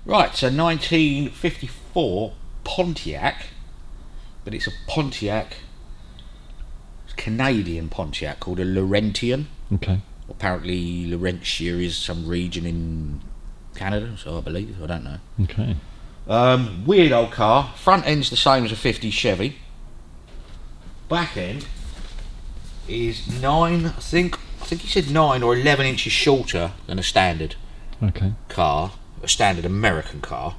Right, so 1954 Pontiac, but it's a Pontiac, it's Canadian Pontiac called a Laurentian. Okay. Apparently Laurentia is some region in Canada, so I believe, I don't know. Okay. Weird old car. Front end's the same as a 50 Chevy. Back end is 9, I think he said 9 or 11 inches shorter than a standard car, a standard American car.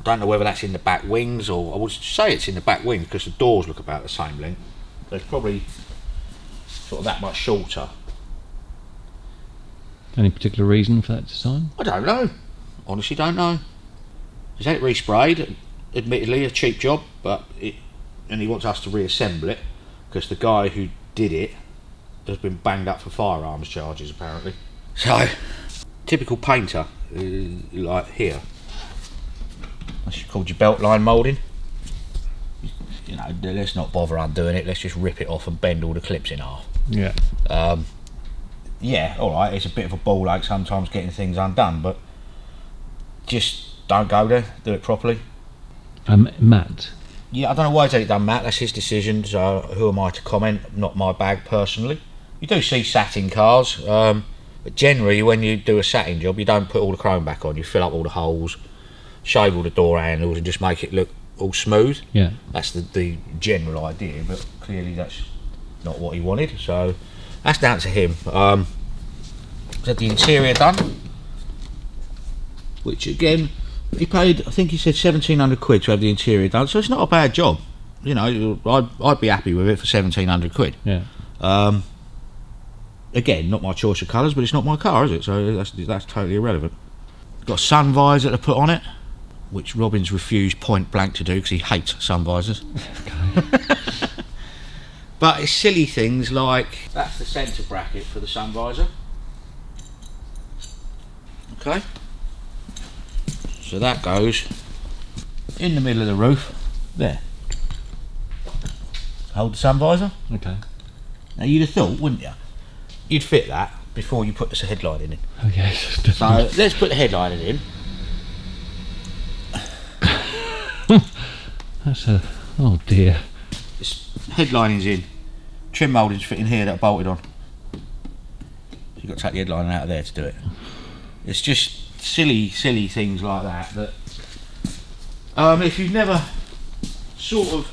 I don't know whether that's in the back wings, or I would say it's in the back wings because the doors look about the same length. So it's probably sort of that much shorter. Any particular reason for that design? I don't know. Honestly, don't know. He's had it resprayed, admittedly a cheap job, and he wants us to reassemble it because the guy who did it has been banged up for firearms charges apparently. So, typical painter, like here. That's called your belt line moulding. You know, let's not bother undoing it, let's just rip it off and bend all the clips in half. Yeah. Yeah, alright, it's a bit of a ball ache sometimes getting things undone, but just don't go there, do it properly. Matt? Yeah, I don't know why he's had it done, Matt, that's his decision, so who am I to comment? Not my bag personally. You do see satin cars, but generally when you do a satin job you don't put all the chrome back on, you fill up all the holes, shave all the door handles and just make it look all smooth. Yeah. That's the general idea, but clearly that's not what he wanted, so that's down to him. He's had the interior done, which again, he paid, I think he said 1,700 quid to have the interior done, so it's not a bad job. You know, I'd be happy with it for 1,700 quid. Yeah. Again, not my choice of colours, but it's not my car, is it? So that's totally irrelevant. Got a sun visor to put on it, which Robin's refused point blank to do because he hates sun visors. Okay. But it's silly things like, that's the centre bracket for the sun visor. Okay. So that goes in the middle of the roof, there. Hold the sun visor. Okay. Now you'd have thought, wouldn't you, you'd fit that before you put this headlining in. Okay. So let's put the headlining in. That's a... oh dear. This headlining's in. Trim moulding's fitting here that are bolted on. So you've got to take the headlining out of there to do it. It's just silly things like that if you've never sort of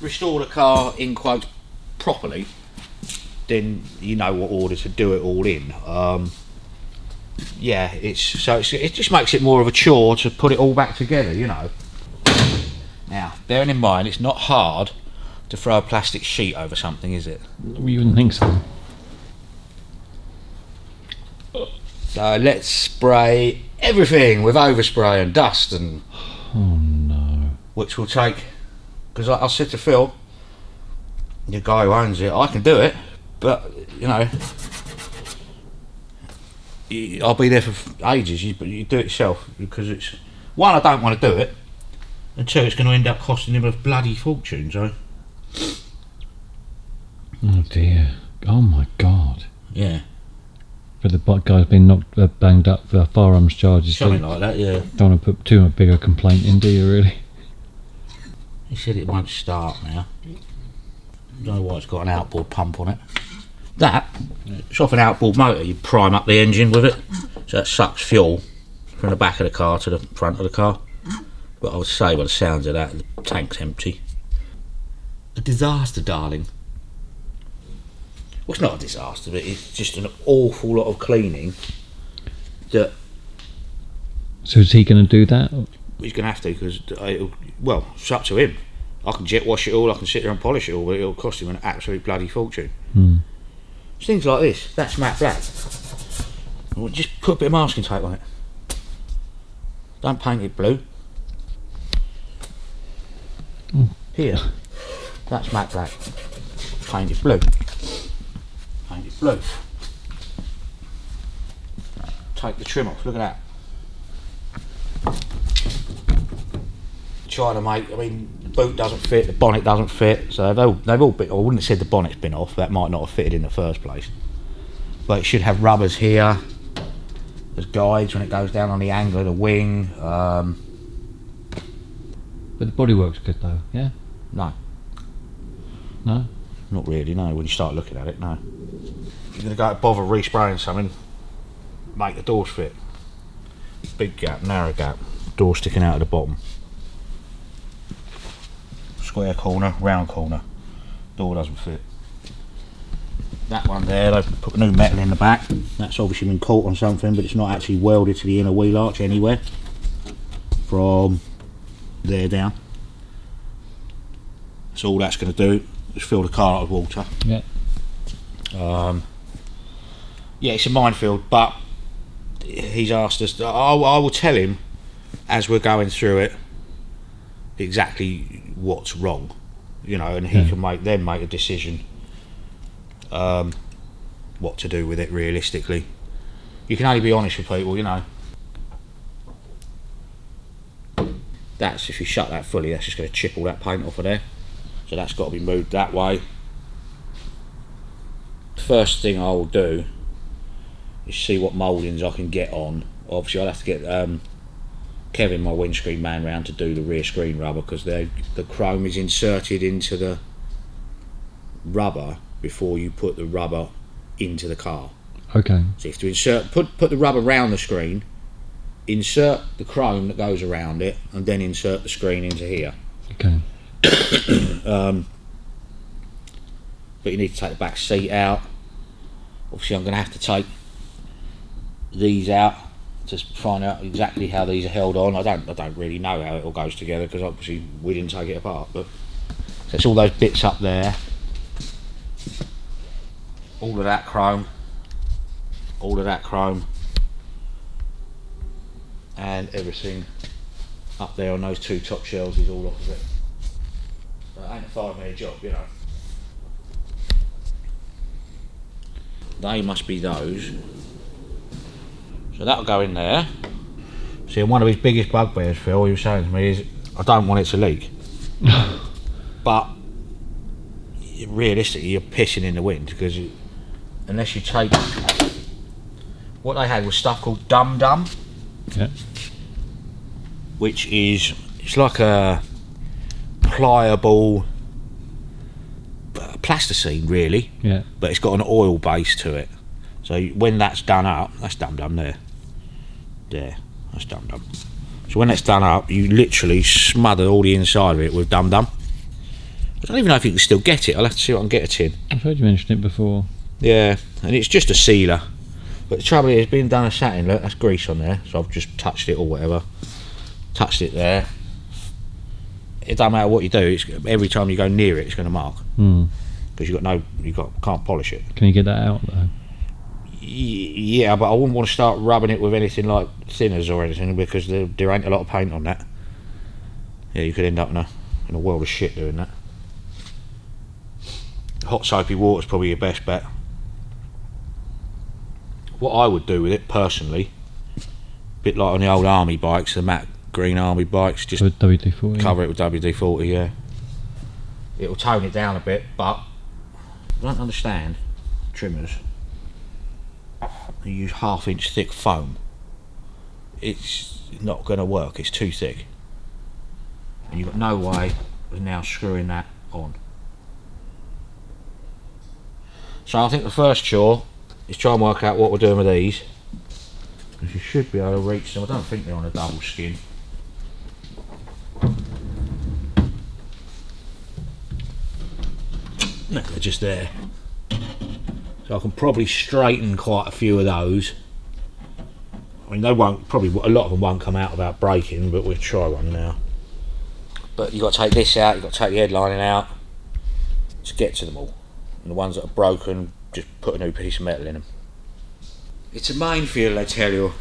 restored a car in quotes properly, then you know what order to do it all in. Yeah, it just makes it more of a chore to put it all back together, you know. Now, bearing in mind, it's not hard to throw a plastic sheet over something, is it? You wouldn't think so. So let's spray everything with overspray and dust, and oh no. Which will take, because I said to Phil, the guy who owns it, I can do it, but you know, I'll be there for ages. But you do it yourself, because it's, one, I don't want to do it, and two, it's going to end up costing him a bloody fortune. So, oh dear, oh my god. Yeah. But the guy's been knocked, banged up for firearms charges. Something like that, yeah. Don't want to put too much bigger complaint in, do you really? He said it won't start now. I don't know why it's got an outboard pump on it. It's off an outboard motor. You prime up the engine with it, so that sucks fuel from the back of the car to the front of the car. But I would say, by the sounds of that, the tank's empty. A disaster, darling. Well, it's not a disaster, but it's just an awful lot of cleaning. So is he going to do that? He's going to have to, because well, it's up to him. I can jet wash it all, I can sit there and polish it all, but it'll cost him an absolute bloody fortune. It's things like this. That's matte black. Just put a bit of masking tape on it. Don't paint it blue. Here, that's matte black. Paint it blue. Paint it blue. Take the trim off. Look at that. Trying to make, I mean, the boot doesn't fit, the bonnet doesn't fit, so they've all been, I wouldn't have said the bonnet's been off, that might not have fitted in the first place, but it should have rubbers here, There's guides when it goes down on the angle of the wing. But the bodywork's good though, yeah? No, No? not really, no, when you start looking at it, no. You're going to go to bother respraying something, make the doors fit. Big gap, narrow gap, door sticking out of the bottom. Square corner, round corner, door doesn't fit. That one there, they've put new metal in the back. That's obviously been caught on something, but it's not actually welded to the inner wheel arch anywhere. From there down. So all that's going to do is fill the car up with water. Yeah. Yeah, it's a minefield, but he's asked us. I will tell him as we're going through it exactly what's wrong, you know, and he can make a decision what to do with it realistically. You can only be honest with people, you know. That's, if you shut that fully, that's just going to chip all that paint off of there. So that's got to be moved that way. First thing I will do is see what mouldings I can get on. Obviously I'll have to get Kevin, my windscreen man, round to do the rear screen rubber, because the chrome is inserted into the rubber before you put the rubber into the car. Okay. So you have to insert, put the rubber around the screen, insert the chrome that goes around it, and then insert the screen into here. Okay. But you need to take the back seat out. Obviously I'm going to have to take these out to find out exactly how these are held on. I don't really know how it all goes together, because obviously we didn't take it apart, but so it's all those bits up there, all of that chrome, and everything up there on those two top shelves is all off of it. So it ain't a 5-minute job, you know. They must be those. So that'll go in there. See, one of his biggest bugbears, Phil, he was saying to me, is I don't want it to leak. But realistically, you're pissing in the wind, because unless you take, what they had was stuff called Dum Dum, Yeah. which is, it's like a pliable plasticine really, Yeah. but it's got an oil base to it. So when that's done up, that's Dum Dum there, that's Dum Dum. So when that's done up, you literally smother all the inside of it with Dum Dum. I don't even know if you can still get it. I'll have to see if I can get a tin. I've heard you mention it before. Yeah, and it's just a sealer, but the trouble is, it's been done a satin. Look, that's grease on there, so I've just touched it or whatever, touched it there. It don't matter what you do, every time you go near it, it's going to mark, because can't polish it. Can you get that out though? Yeah, but I wouldn't want to start rubbing it with anything like thinners or anything, because there ain't a lot of paint on that. Yeah, you could end up in a world of shit doing that. Hot soapy water's probably your best bet. What I would do with it personally, a bit like on the old army bikes, the matte green army bikes, just With WD-40. cover it with WD-40. Yeah, it'll tone it down a bit, but I don't understand trimmers who use 1/2 inch thick foam. It's not going to work, it's too thick, and you've got no way of now screwing that on. So I think the first chore is try and work out what we're doing with these, because you should be able to reach them. I don't think they're on a double skin. No, they're just there. So I can probably straighten quite a few of those. I mean, they won't, probably a lot of them won't come out without breaking, but we'll try one now. But you've got to take this out, you've got to take the headlining out to get to them all. And the ones that are broken, just put a new piece of metal in them. It's a minefield, I tell you.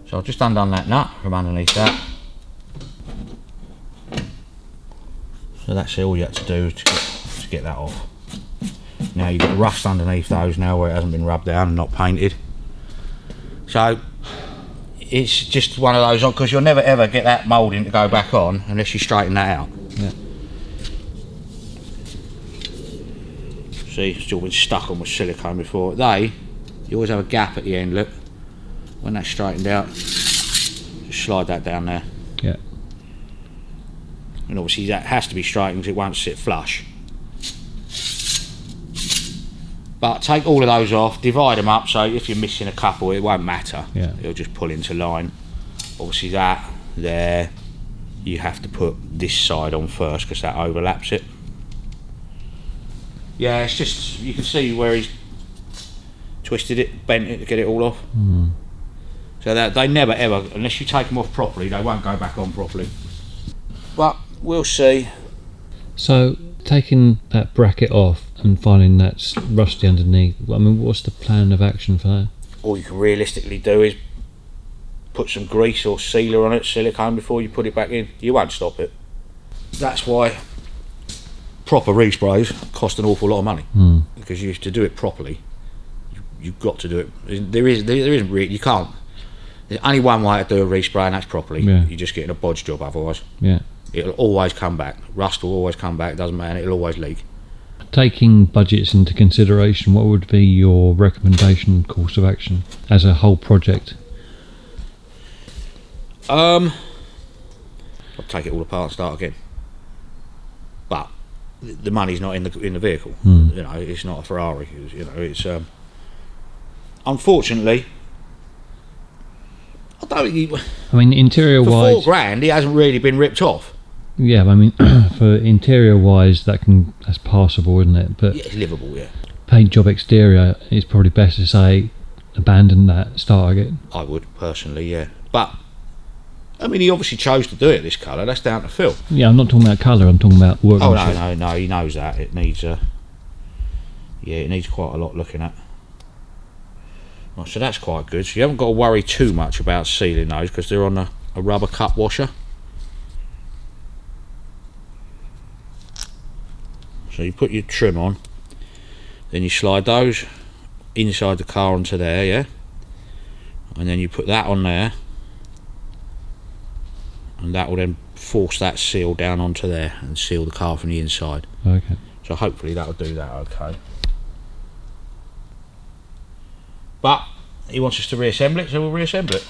So I've just undone that nut from underneath that. So that's all you have to do to get that off. Now you've got rust underneath those now where it hasn't been rubbed down and not painted. So it's just one of those, because you'll never ever get that moulding to go back on unless you straighten that out. Yeah. See, it's still been stuck on with silicone before. You always have a gap at the end, look, when that's straightened out, just slide that down there. Yeah. And obviously that has to be straightened because it won't sit flush. But take all of those off, divide them up, so if you're missing a couple it won't matter. Yeah. It'll just pull into line. Obviously that there, you have to put this side on first because that overlaps it. Yeah, it's just, you can see where he's twisted it, bent it to get it all off. So that they never ever, unless you take them off properly, they won't go back on properly. But we'll see. So taking that bracket off and finding that's rusty underneath, I mean, what's the plan of action for that? All you can realistically do is put some grease or sealer on it, silicone, before you put it back in. You won't stop it. That's why proper resprays cost an awful lot of money, because you have to do it properly. You've got to do it. There isn't really, you can't. There's only one way to do a respray, and that's properly. Yeah. You're just getting a bodge job otherwise. Yeah. It'll always come back. Rust will always come back. It doesn't matter. It'll always leak. Taking budgets into consideration, what would be your recommendation course of action as a whole project? I'll take it all apart and start again. But the money's not in the vehicle. You know, it's not a Ferrari. You know, it's unfortunately. I mean, interior for wise, £4,000, it hasn't really been ripped off. Yeah, I mean, for interior wise, that's passable, isn't it? But Yeah, it's livable. Yeah, paint job exterior, it's probably best to say abandon that, start again. I would personally. Yeah, but I mean, he obviously chose to do it this colour. That's down to Phil. Yeah, I'm not talking about colour. I'm talking about workmanship. Oh no, he knows that it needs yeah, it needs quite a lot looking at. Right, so that's quite good. So you haven't got to worry too much about sealing those because they're on a rubber cup washer. So you put your trim on, then you slide those inside the car onto there, yeah, and then you put that on there, and that will then force that seal down onto there and seal the car from the inside. Okay. So hopefully that'll do that okay. But he wants us to reassemble it, so we'll reassemble it.